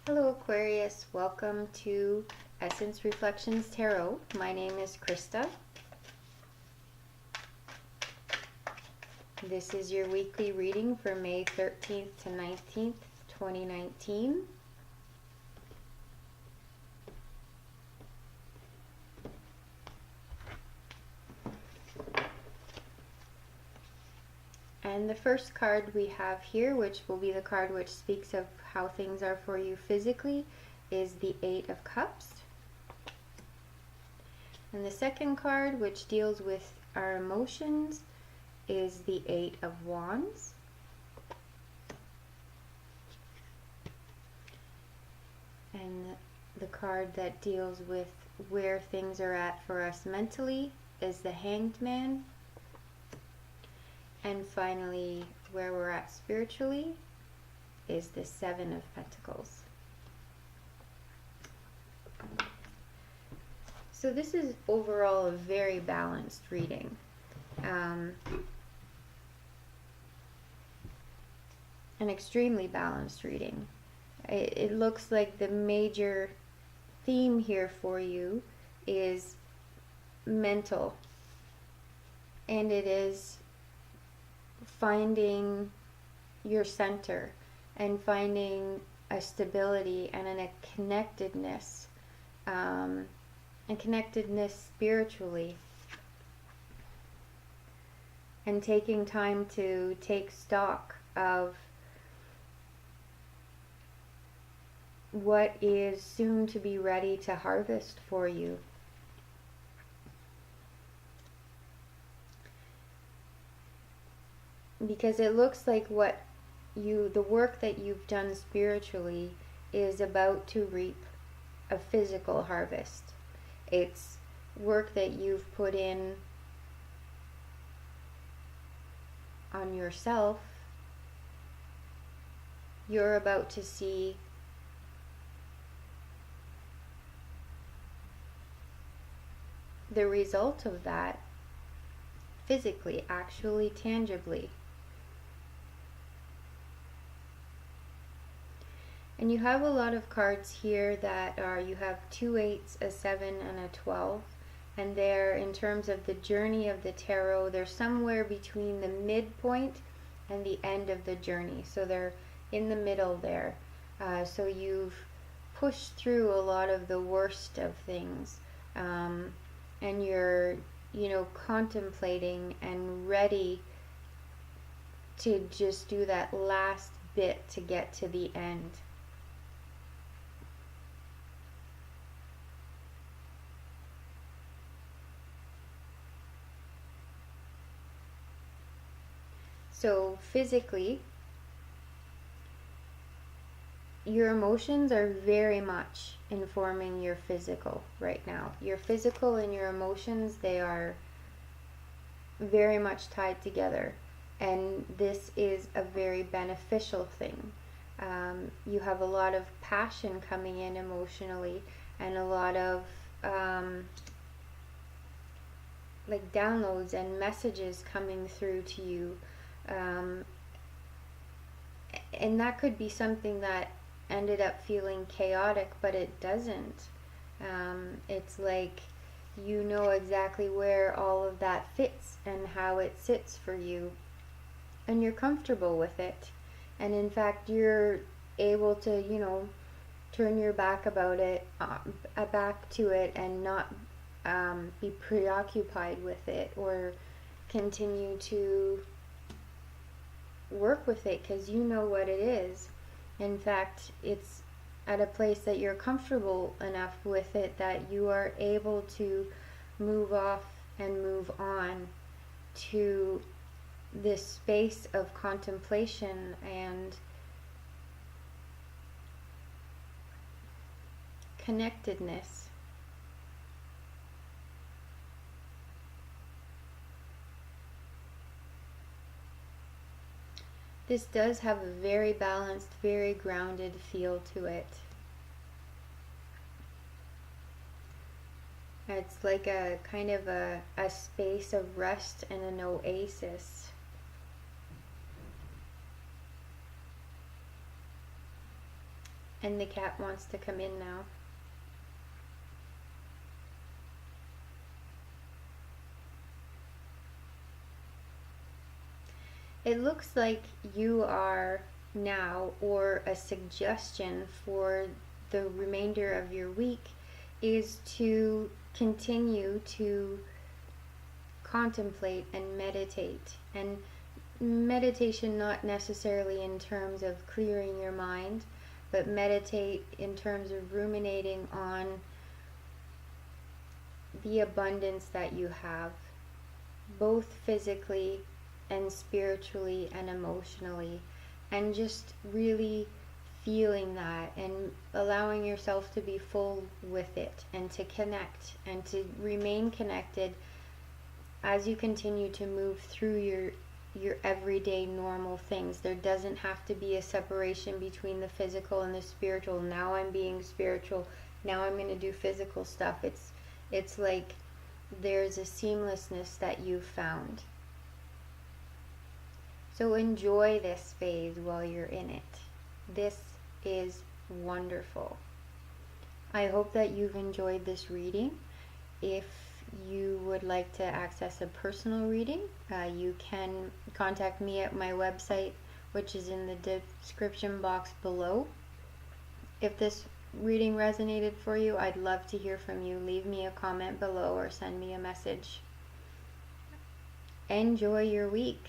Hello Aquarius, welcome to Essence Reflections Tarot. My name is Krista. This is your weekly reading for May 13th to 19th, 2019. And the first card we have here, which will be the card which speaks of how things are for you physically, is the Eight of Cups. And the second card, which deals with our emotions, is the Eight of Wands. And the card that deals with where things are at for us mentally is the Hanged Man. And finally, where we're at spiritually is the Seven of Pentacles. So this is overall a very balanced reading. An extremely balanced reading. It looks like the major theme here for you is mental. And it is finding your center and finding a stability and a connectedness, spiritually, and taking time to take stock of what is soon to be ready to harvest for you. Because it looks like the work that you've done spiritually is about to reap a physical harvest. It's work that you've put in on yourself. You're about to see the result of that physically, actually, tangibly. And you have a lot of cards here that are, you have 2 8s, a 7, and a 12. And they're, in terms of the journey of the tarot, they're somewhere between the midpoint and the end of the journey. So they're in the middle there. So you've pushed through a lot of the worst of things. And you're, contemplating and ready to just do that last bit to get to the end. So physically, your emotions are very much informing your physical right now. Your physical and your emotions, they are very much tied together. And this is a very beneficial thing. You have a lot of passion coming in emotionally, and a lot of downloads and messages coming through to you. And that could be something that ended up feeling chaotic, but it doesn't. It's like you know exactly where all of that fits and how it sits for you, and you're comfortable with it. And in fact, you're able to, turn your back back to it, and not be preoccupied with it or continue to work with it, because you know what it is. In fact, it's at a place that you're comfortable enough with it that you are able to move off and move on to this space of contemplation and connectedness. This does have a very balanced, very grounded feel to it. It's like a kind of a space of rest and an oasis. And the cat wants to come in now. It looks like you are now, or a suggestion for the remainder of your week, is to continue to contemplate and meditate. And meditation not necessarily in terms of clearing your mind, but meditate in terms of ruminating on the abundance that you have, both physically and spiritually and emotionally, and just really feeling that and allowing yourself to be full with it, and to connect and to remain connected as you continue to move through your everyday normal things. There doesn't have to be a separation between the physical and the spiritual. Now I'm being spiritual, now I'm going to do physical stuff. It's like there's a seamlessness that you've found. So enjoy this phase while you're in it. This is wonderful. I hope that you've enjoyed this reading. If you would like to access a personal reading, you can contact me at my website, which is in the description box below. If this reading resonated for you, I'd love to hear from you. Leave me a comment below or send me a message. Enjoy your week.